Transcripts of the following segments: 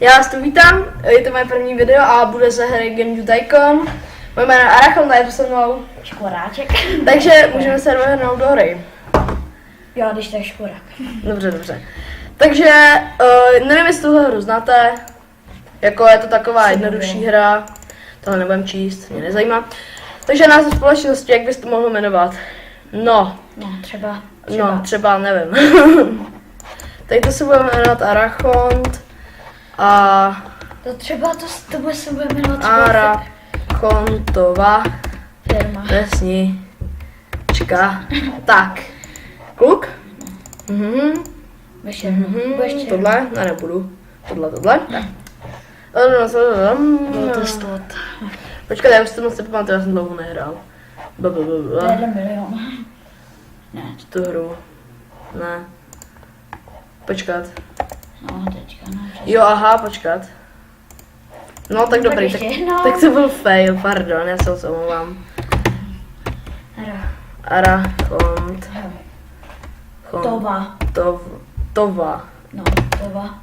Já vás tu vítám, je to moje první video a bude se hry Genju Tycoon. Moje jméno je Arachon, tady je se mnou Škoráček. Takže můžeme se rovnou do hry. Jo, když tak škorák. Dobře. Takže, nevím, jestli tuhle hru znáte, jako je to taková jednodušší hra, tohle nebudem číst, mě nezajímá. Takže název společnosti, jak bys to mohl jmenovat? No, třeba nevím. Tady to se bude jmenovat Arachont a... To bude se bude jmenovat Arachontova firma. vesnička. Tak, kluk? Tohle? Ne, nebudu. Tohle? Tak. Bylo to stot. Počkat, já už to moc nepamatuju, já jsem dlouho nehrál. Milion. Ne. Tu hru. Ne. Počkat. No, teďka, no. Jo, aha, počkat. No, tak dobrý, tak to byl fail, pardon, já se omlouvám. Arachont. Tova. No, Tova.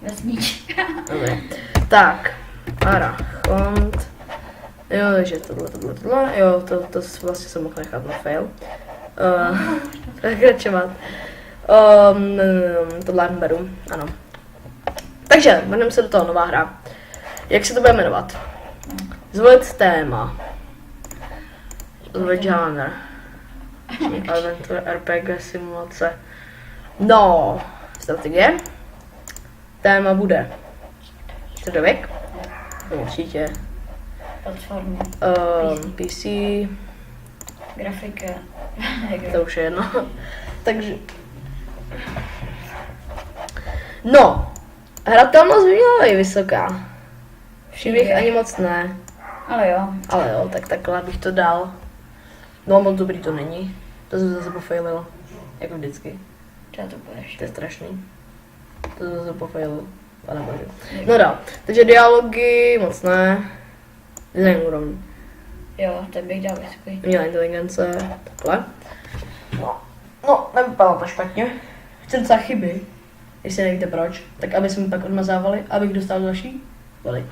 Vesnička. Dobrý. Tak, Arachont. Jo, takže tohle. Jo, to vlastně jsem mohl nechat na fail. Pokračovat. Tohle beru, ano. Takže, vrhneme se do toho, nová hra. Jak se to bude jmenovat? Zvolit téma. Zvolit žánr. Adventure, RPG, simulace. No, strategie. Téma bude středověk. Určitě. Platformy. PC. Grafika. To už je jedno. Takže. No. Hratelnost by měla být vysoká. Příběh ani moc ne. Ale jo, tak takhle bych to dal. No moc dobrý to není. To se zase pofaililo. Jako vždycky. To budeš. To je strašný. To se zase pofaililo. Panebože. No dál. Takže dialogy moc ne. Design úrovní. Jo, ten bych dal vysoký. Měla inteligence. Takhle. No, nevypadalo to špatně. Chci docela chyby. Jestli nevíte proč, tak aby jsme mi pak odmazávali, abych dostal další body.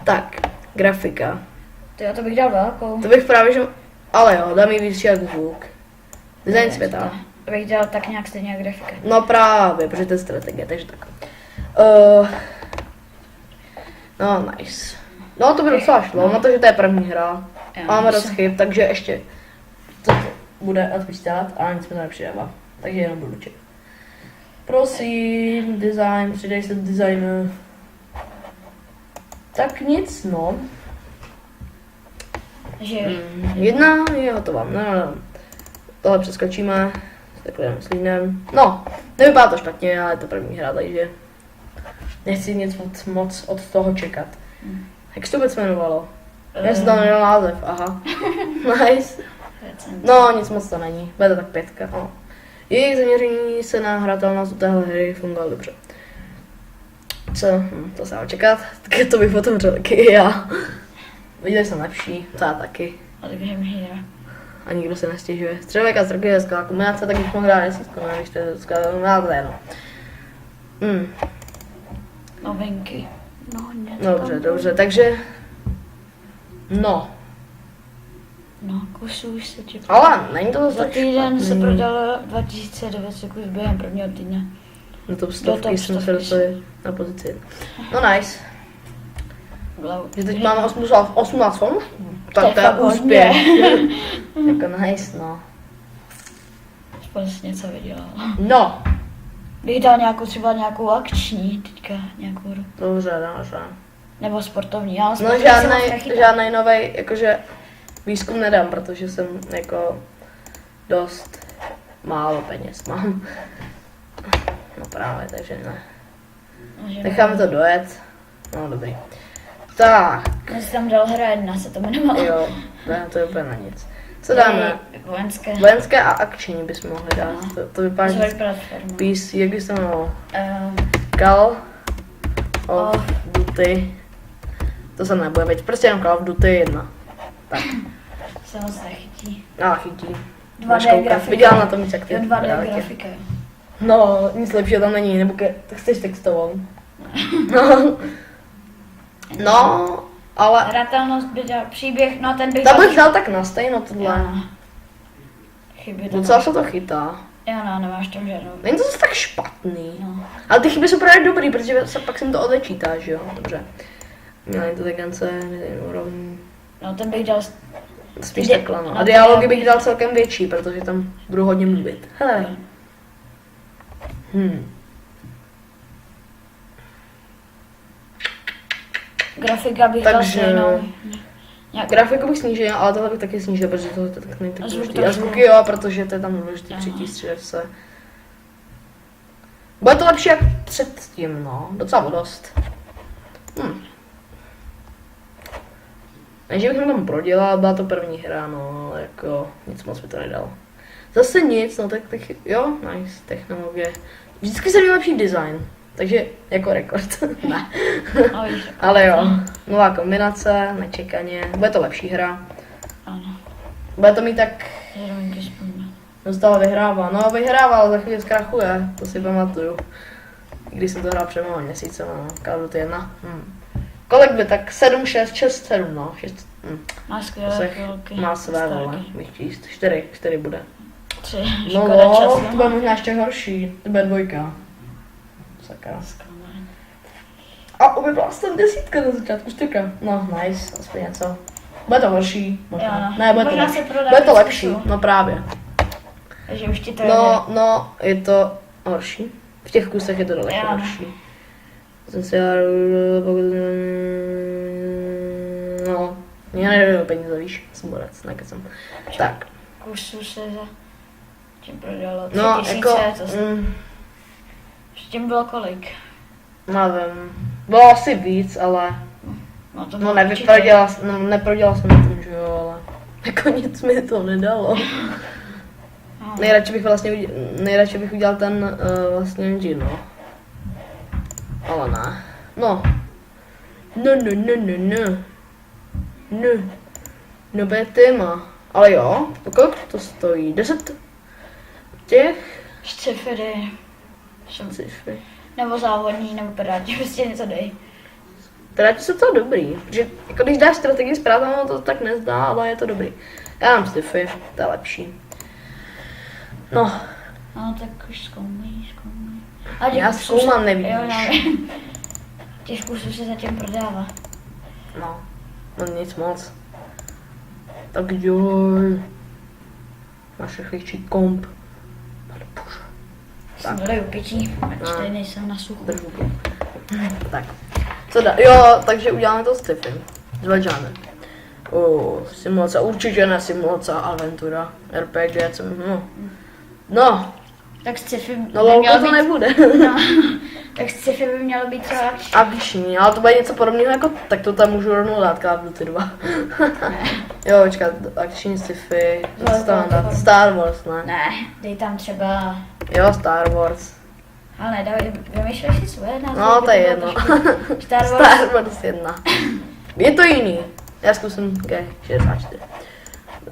Tak, grafika. To bych dal velkou. To bych právě, že... Ale jo, dám jí větší jako zvuk. Design světa. To bych dal tak nějak stejně jako grafika. No právě, protože to je strategie, takže tak. No, nice. No, to by docela šlo, na to, že to je první hra. Máme dost chyb, takže ještě to bude odpočítat a nic mi to nepřidává. Takže jenom budu čekat. Prosím, design, přidej se do designu. Tak nic, no. Jedna je hotová, no. Tohle přeskočíme, takhle myslíme. No, nevypadá to špatně, ale je to první hra, takže nechci nic moc od toho čekat. Jak se to vůbec jmenovalo? Já jsem tam nedal název, aha. Nice. No, nic moc to není, bude to tak 5. No. Jejich zaměření se na hratelnost u téhle hry fungovalo dobře. Co? To se dá čekat, tak to bych potom řekl taky já. Viděli jsem lepší, to já taky. A nikdo se nestěžuje. Středověk a strategie je skvělá kombinace, tak bych mohl dát 10, když to je skvělá kombinace, no. Novinky. Dobře, takže... No, kusy už se ti... ale není to zase za týden se prodalo 2900 kus během prvního týdne. No to stovky jsme se dostali na pozici. No nice. Že teď máme 18 fanoušků. Tak to je úspěch. Jako nice, no. Aspoň jsi něco vydělal. No. Bych dal nějakou akční teďka, nějakou hru. Dobře. Nebo sportovní, ale no žádnej novej, jakože výzkum nedám, protože jsem jako dost málo peněz mám. No právě, takže ne. Necháme to dojet. No dobrý. Tak. Já jsem tam dal hra 1, se to jmenovalo. Jo, ne, to je úplně na nic. Co dáme? Vojenské a akční bychom mohli dát. To vypadá, že PC, jak bys to jmenovalo? Call of Duty. To se nebude být, prostě jenom Call of Duty 1. Tak. Se moc nechytí. No, chytí. 2D grafika. Viděla na tom víc, jak ty. 2D grafika. No, nic lepšího tam není, nebo chceš textovou. No. No, ale Hratelnost by dal příběh, no ten bych tam bych dal tak na stejno tohle. Ano. Chyby to Docela se to chytá. Jo, no, nemáš tam žádnou. Není to zase tak špatný. No. Ale ty chyby jsou právě dobrý, protože se pak se mi to odečítá, že jo? Dobře. Měla inteligence, úrovní. No, ten bych dal... Spíš Ty- takhle, no. no, A ty dialogy dialogy- bych dal celkem větší, protože tam budu hodně mluvit. Hele. Grafika bych dal Takže- stejnou. Nějak... Grafiku bych snížil, ale tohle bych taky snížil, protože tohle to tak není tak A zvuk důležitý. A trošku. zvuky jo, protože to je tam důležitý Aha. přitístřit se. Bude to lepší jak předtím, no. Docela dost. Takže bych tam prodělal, byla to první hra, no, ale jako nic moc mi to nedalo. Zase nic, no tak jo, nice, technologie. Vždycky se lepší design, takže jako rekord, ne. No, víš, Ale jo, nová kombinace, nečekaně, bude to lepší hra. Ano. Bude to mít tak, Zároveň vzpomínám. dostala vyhrává, no vyhrává, ale za chvíli zkrachuje, to si pamatuju. Když jsem to hrál před mnoha měsícema, no, Call of Duty 1. Kolik by, tak 7, 6, 6, 7, no, 6, Má skvělé se chvilky. má své vole, bych číst, 4 bude. 3. No, Škoda času. to bude možná ještě horší, to bude 2. Sakra. Zklamání. A objevila jsem 10 na začátku, 4. No, nice, aspoň něco. Bude to horší, možná. Jo, no. Ne, bude to Možná lepší. se prodá Bude to víc lepší, kusů. no právě. Takže už ti to No, je to horší. V těch kusech je to daleko Jo, no. horší. Jsem si no, já nevím peníze, víš, jsem borec, nekecem. Tak, kusů se za tím prodalo 3 no, tisíce, jako, to s tím bylo kolik? nevím, bylo asi víc, ale, No to no bylo určitě. neprodělal jsem na tom, že jo, ale, jako nic mi to nedalo. No. Nejradši bych udělal ten vlastně engine, no. Ale ne. No. No bude téma. Ale jo, kolik to stojí? 10 těch Sci-fi cifry. nebo závodní, nebo piráti, prostě něco dej. Piráti jsou to dobrý, protože jako když dáš strategii s pirátama, to tak nezdá, ale je to dobrý. Já mám sci-fi, to je lepší. No, No tak už zkoumej. A těch já kusů zkoumám, se- nevidíš. Jo, já vím. Těch kusů se zatím prodává. no nic moc. Tak jo. Máš rychlejší komp. Pane bože. Jsem tady u pití, ať No. tady nejsem na suchu. Držu tě. Tak. Co dá? Jo, takže uděláme to s Tiffy. Zvažáme. Simulace, určitě ne simulace, aventura, RPG, co, no, Tak sci-fi no by louko mělo to být, nebude. no, tak sci-fi by mělo být třeba Akční, ale to bude něco podobného jako, tak to tam můžu rovnou dát Call of Duty 2. Jo, počkat, akční sci-fi, No, co tam to- dát? Star Wars, ne? Ne, dej tam třeba, Jo, Star Wars. ale ne, dávej, vymýšlej si svoje názvy. No, aby to je bylo jedno. trošku- Star Wars. Star Wars 1. Je to jiný. Já zkusím G64.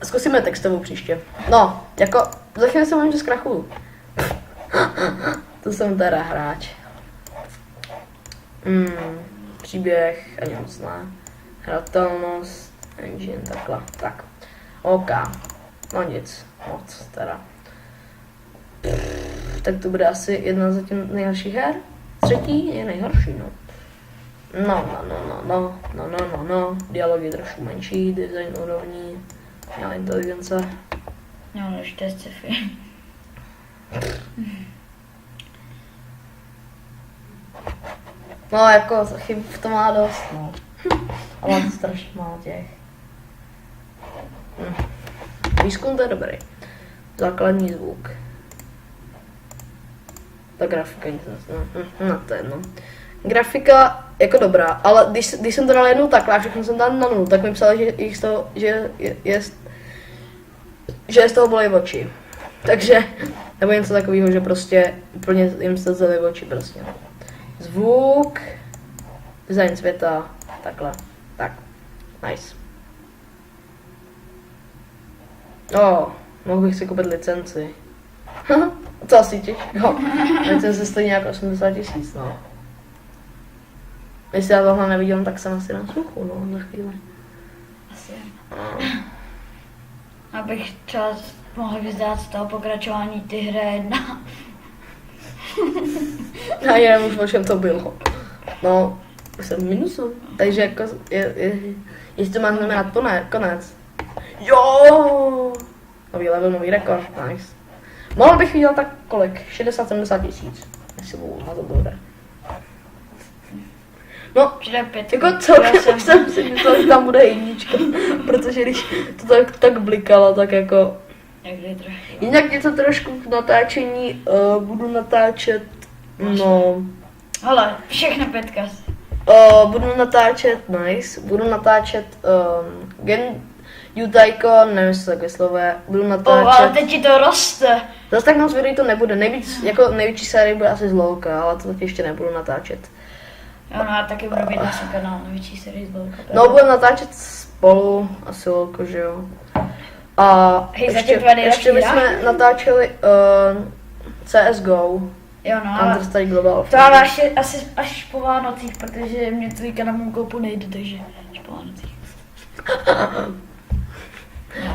Zkusíme textovou příště. No, jako za chvíli se mluvím, že zkrachuju. To jsem teda hráč. Příběh, ani moc ne. Hratelnost, engine, takhle. Tak. OK. No nic, moc teda. Tak to bude asi jedna z zatím nejhorších her. Třetí je nejhorší, no. No. Dialogy trošku menší, design úrovní, měla inteligence. No, už to je sci-fi. No, jako chyb v tom má dost, no. Ale to strašně málo těch. Výzkum to je dobrý. Základní zvuk. Ta grafika nic no to je jedno. Grafika jako dobrá, ale když jsem to dal jednou takhle a všechno jsem dal na nulu, tak mi psali, že jich z toho, že z toho bolí oči. Takže, nebo něco takového, že prostě úplně jim se zely oči prostě. Zvuk, design světa, takhle, tak, nice. Mohl bych si koupit licenci. Co asi těž? No, recenze stojí nějak 80 000, no. Jestli já tohle neviděl, tak jsem asi na sluchu, no, za chvíli. Asi. Abych třeba mohl vyzdát z toho pokračování ty hry 1. A já už o čem to bylo. No, jsem v minusu. Takže jako, jestli to má znamenat konec. Jo! Nový level, nový rekord, nice. Mohl bych viděl tak kolik? 60-70 tisíc. Jestli budu na to dobré. No, jako celkem jsem si myslel, že tam bude jednička. Protože když to tak blikalo, tak jako... Jinak něco trošku v natáčení budu natáčet, no... Hele, všechno 5. Budu natáčet, nice, budu natáčet Gen Yutaiko, nevím, jestli to tak vyslovuje, budu natáčet... ale teď ti to roste. Zase tak moc videí to nebude, největší série bude asi z Lolka, ale to ještě nebudu natáčet. Jo, no já taky budu mít na svůj kanál největší série z Lolka. No, budeme natáčet spolu, asi Lolko, že jo. A Hej, ještě bychom natáčeli CSGO. Jo, no, Counter-Strike Global. to ale asi až po Vánocích, protože mě tvýka na mou koupu nejde, takže až po Vánocích.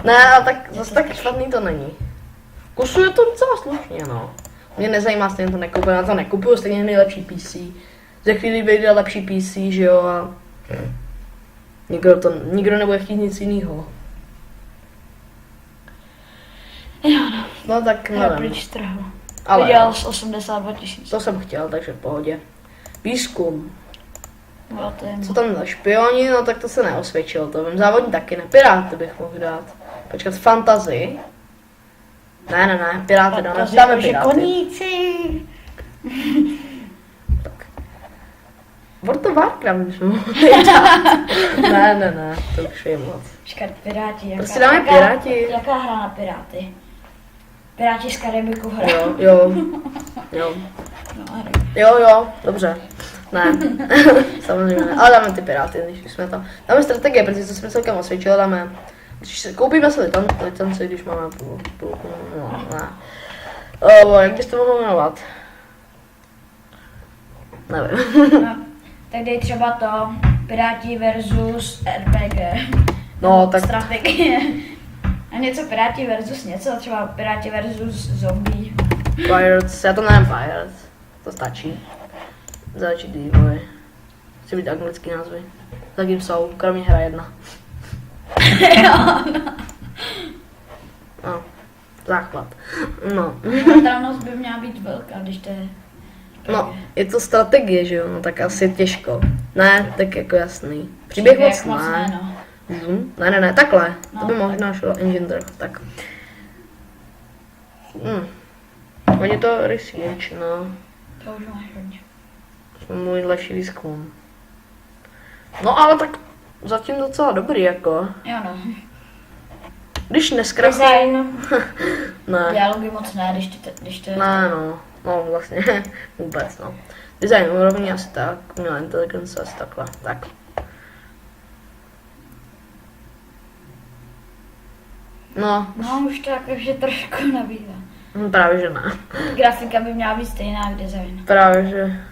Ne, ale tak zase tak špatný to není. Kusu je to docela slušně, no. Mě nezajímá, stejně to nekupuju, já to nekupuju, stejně nejlepší PC. Za chvíli vyjde lepší PC, že jo, a nikdo nebude chtít nic jiného. Jo, no. No tak nevím. Pryč z trhu. Ale Vydělal z 82 000. to jsem chtěl, takže v pohodě. Výzkum. No, to je Co tam za špioni, no tak to se neosvědčilo, to vím, závodní taky ne, Piráty bych mohl dát. Počkat, fantasy. Ne, Piráty dáme Piráty. Koníci. Tak. World of Warcraft bychom mohli dát. Ne, to už je moc. Počkat, Piráti. Prostě dáme Piráti. Jaká hra na Piráty? Piráti z Karibiku hra. Jo. No, Jo, dobře. Ne, samozřejmě ne, ale dáme ty Piráty, když jsme tam. Dáme strategie, protože to jsme celkem osvědčili, dáme. Koupíme si licenci, když máme půlku, no, ne. Jak bys to mohl jmenovat? Nevím. No, tak dej třeba to Piráti versus RPG. No, tak Strategie. A něco Piráti versus něco, třeba Piráti versus zombie. Pirates, já to nevím Pirates, to stačí. Začít vývoj. Chci být anglický názvy. Zatím jsou, kromě hra 1. No, základ. No. Hmatatelnost by měla být velká, když to je... No, je to strategie, že jo, no tak asi těžko. Ne, tak jako jasný. Příběh moc ne. No. Ne, takhle. No, To by možná šlo engine trochu, tak. Oni to research, no. To už máš hodně. Můj lepší výzkum. No ale tak zatím docela dobrý, jako. Jo no. Když neskrachují. Design. Ne. Dialogy moc ne, když to je... Ne, no vlastně vůbec, no. Design úrovní asi tak, umělá inteligence asi takhle, tak. No. No už to jakože trošku nabývá. Právě že ne. Grafika by měla být stejná jak design. Právě že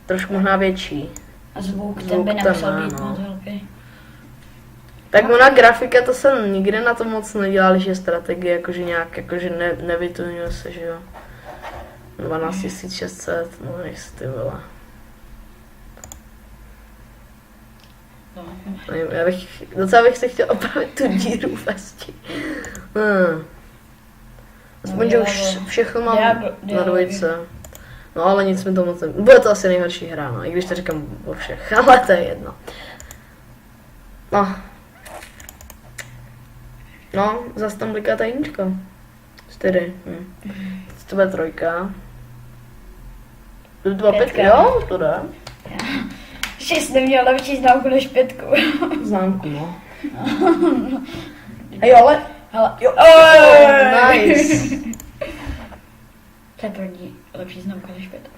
trošku možná větší. A zvuk ten Zvuk by ten nemusel ne, být no. moc velký. Tak ona grafika, to jsem nikdy na to moc nedělal, že strategie, jakože nějak, jakože nevytunuje se, že jo. 12 600, no nejsi ty vole. No. Nevím, docela bych si chtěl opravit tu díru v vesti. Aspoň, že už všechno mám na dvojce. No ale nic mi to moc nebude. Bude to asi nejhorší hra, no, i když to říkám o všech, ale to je jedno. No, zase tam bliká ta jednička. 4. To bude 3. To byla 5, jo? To jde. 6 neměl lepší známku než 5. Známku, no. Hej, ale... Jo. Nice. To je první lepší známka než 5.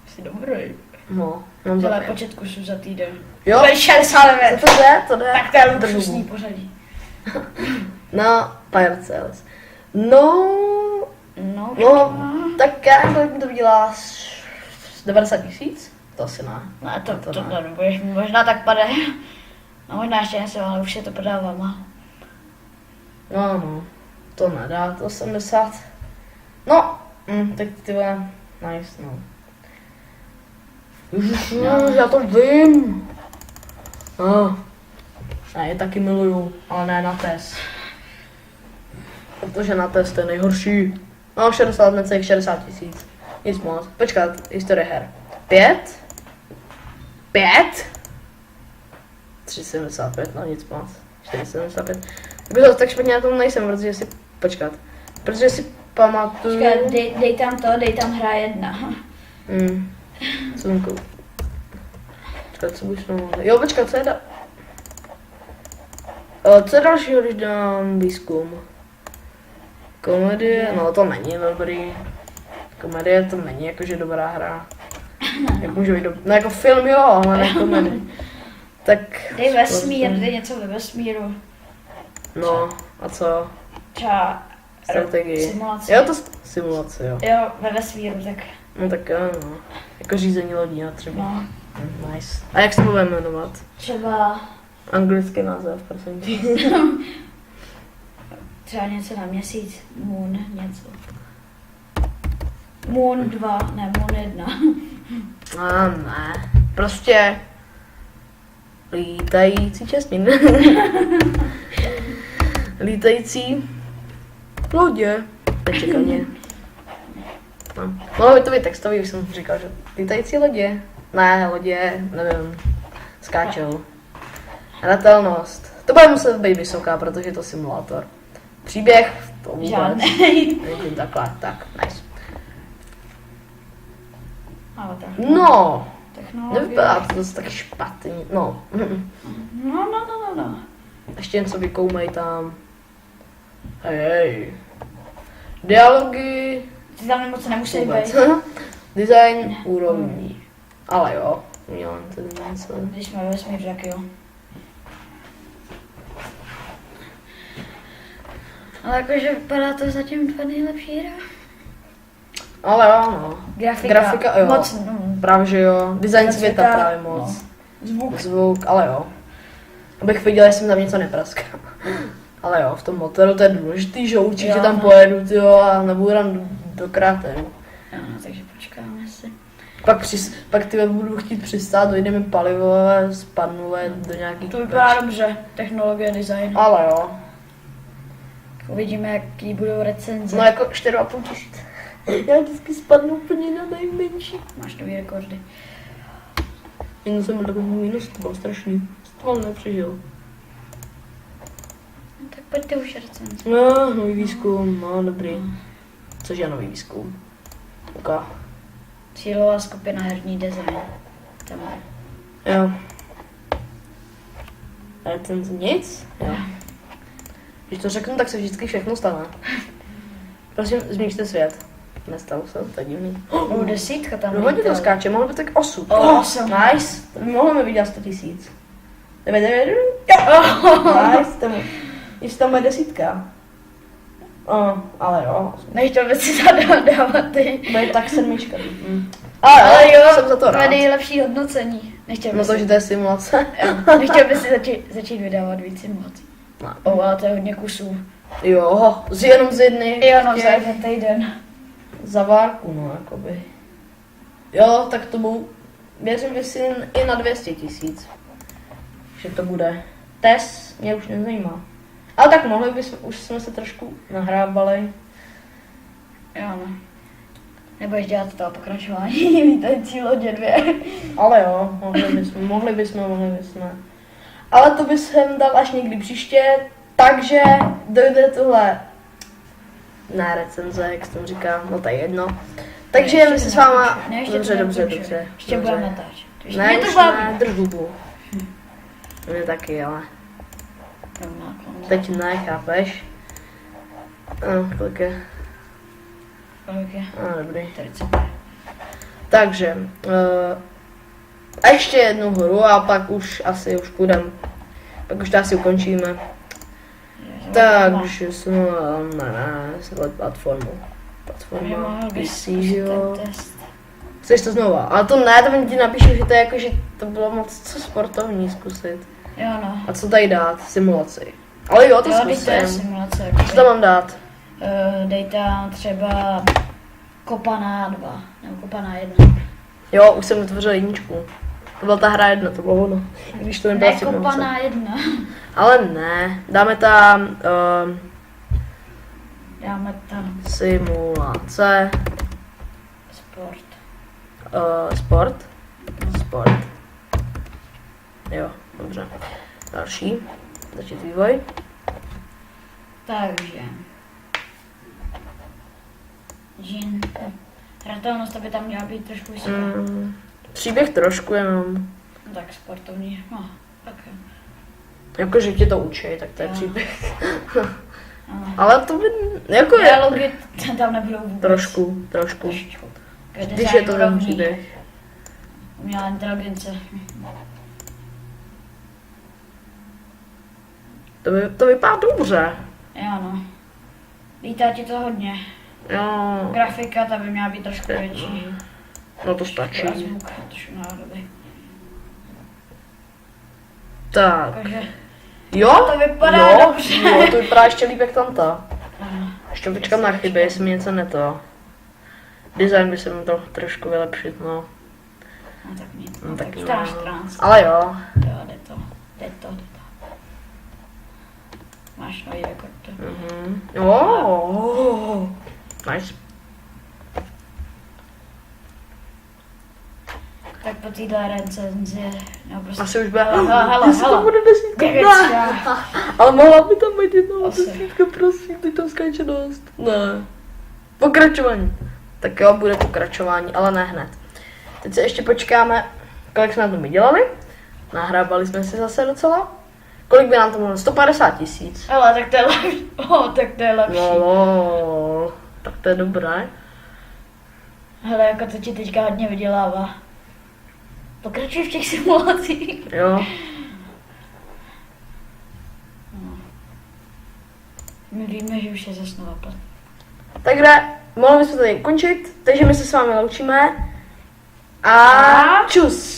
Jsi dobrý. No, mám Celé za... počet kusů za týden. Jo, 69. to jde. Tak to je luxusní pořadí. No, Pirate Sales. No, No, No, tak já nevím, kolik mi to vydělá 90 000? To asi ne. ne, to to ne. nebudeš mít, možná tak pade. No možná ještě něco, ale už se to prodávám. No, to nedá, to 70. No, tak ty vole, nice, no. Ježiš, já to vím. Já je taky miluju, ale ne na test. Protože na test je nejhorší. No, 60 necelých 60 000. Nic moc. Počkat, historie her. 5? 3,75, no nic moc. 4,75. Bylo tak špatně na tom nejsem, protože si, počkat. Protože si pamatuju... Počkat, dej tam hra 1. Slunku. Počkat, co bych mohl... Jo, počkat, co je co je dalšího, když dám výzkum? Komedie, no to není dobrý. Komedie to není jakože dobrá hra. Jak může být dobrý? No jako film jo, ale ne komedie. Tak... Dej vesmír, dej něco ve vesmíru. No, a co? Třeba Strategii. simulace. Jo, to simulace, jo. Jo, ve vesmíru, tak No tak jo, no. Jako řízení lodí a třeba. no. Nice. A jak se to bude jmenovat? Třeba Anglický název, prosím tě. třeba něco na měsíc, Moon, něco. Moon 2, ne Moon 1. A ne. Prostě lítající čestin. Lítající lodě. Nečekaně. No. Mohlo by to být textový, už jsem říkal, že lítající lodě. Ne, lodě, nevím. Skáčou. Hratelnost. To bude muset být vysoká, protože je to simulátor. Příběh, to vůbec. Žádnej. Nevím, takhle, tak, nice. Ale tak. No, Technologie. nevypadá to zase tak špatný, no. No. Ještě něco vykoumej tam. Hej. Dialogy. Ty tam moc nemusí Vůbec. být. Design úrovní. Ale jo, mělám tady něco. Když jsme ve vesmíru, tak jo. Ale jakože vypadá to zatím dva nejlepší hra. Ale jo, no. Grafika, jo. Moc, no. Právě že jo. Design Grafika, světa právě moc. No. Zvuk, ale jo. Abych viděl, jestli mi tam něco nepraská. Ale jo, v tom motoru to je důležitý, že určitě Jo, tam no. pojedu, tyjo, a nebudu tam do kráteru. Jo, no, takže počkáme si. Pak ty budu chtít přistát, dojde mi palivové, spadnu do nějakých... To vypadá dobře, technologie, design. Ale jo. Uvidíme, jaký budou recenze. No jako 4,5 tisíc. Já vždycky spadnu úplně na nejmenší. Máš nový rekordy. Jenom jsem byl takový minus, to bylo strašný. To nepřežil. No, tak pojďte už recenze. No, nový výzkum, no dobrý. Což je nový výzkum? Uka. Cílová skupina herní design. Tam je. Jo. Recenze nic? Jo. Když to řeknu, tak se vždycky všechno stane. Prosím, změňte svět. Nestalo se, to je divný. Desítka tam. No hodně to skáče, mohlo by tak 8. Osm. Nice, to by mohlo mi vidět 100 000. Nice, jestli tam bude desítka. Ale jo. Nechtěl bych si dávat ty. Bude tak 7. Ale jo, jsem za to to je rád. nejlepší hodnocení. Nechtěl No bych to, si, že to je simulace. nechtěl bych si začít vydávat víc simulací. No. Ale to je hodně kusů. Jo, jenom z jedny. Jo, no, za jeden týden. Za várku, no, jakoby. Jo, tak to byl, věřím, že si i na 200 000. Že to bude. Test mě už nezajímá. Ale tak mohli bychom, už jsme se trošku nahrábali. Jo, no. Nebudeš dělat to pokračování lítající lodě 2. Ale jo, mohli bychom. Ale to bych sem dal až někdy příště, takže dojde tohle na recenze, jak jsem říkal, no to je jedno. Takže my se s váma... Dobře. Ještě budeme natáčet. Ne, Mě to už baví. ne, drž hubu. Mě taky, ale teď ne, chápeš? Kolik je? Kolik je? Dobrý. 40. Takže, a ještě jednu hru a pak už asi půjdem. Pak už to asi ukončíme. Takže jsme na platformu. Takže Platforma, mohl bys PC, zkusit jo. ten test. Chceš to znova? Ale to ne, to ti napíšu, že to je jako, že to bylo moc co sportovní zkusit. Jo no. A co tady dát? Simulaci. Ale jo, to Jo, teď to je zkusím. simulace. Co tam mám dát? Dej tam třeba kopaná 2, nebo kopaná 1. Jo, už jsem vytvořil jedničku. To byla ta hra 1, to bylo ono. I když to nebyla Ne, simulace. kopaná 1. Ale ne, dáme tam Dáme tam simulace, sport. sport, sport. Jo, dobře. Další, začít vývoj. Takže. Žin. Hratelnost, aby tam měla být trošku vysoká. Příběh trošku jenom. No tak sportovní, no, tak jo. Jakože tě to učí, tak to je Jo. příběh. Ano. Ale to by, jako je. Dialogy tam nebudou vůbec. Trošku. Trošku. Když je to ten příběh. Umělá inteligence. To vypadá dobře. Jo no. Lítá ti to hodně. Jo. Grafika, ta by měla být trošku větší. No to stačí. A zvuk trošku nádoby. Tak. Takže Jo? to vypadá jo, dobře. Jo, to vypadá ještě líp jak tamta. Ano. Ještě počkám na chyby, jestli mi něco neto. Design by se mi to trošku vylepšit, no. No tak nic. No, No, tak tak jo. 14. Ale jo. Jo, jde to. Máš nový rekord. Oh. Nice. Tak po téhle recenzi, no prostě. Asi už bude. Hele, Jestli to bude desítka. Devět, Ne. Ale mohla by tam být jednou Asi. desítka, prosím, teď tam skáče dost. Ne. Pokračování. Tak jo, bude pokračování, ale ne hned. Teď se ještě počkáme, kolik jsme na tom vydělali. Nahrábali jsme si zase docela. Kolik by nám to mohlo? 150 000. Hele, tak to je lepší. Tak to je lepší. No, tak to je dobré. Hele, jako to ti teďka hodně vydělává. Pokračuj v těch simulacích. Jo. My víme, že už je zase nová plat. Takže mohli bychom tady končit, takže my se s vámi loučíme. A čus!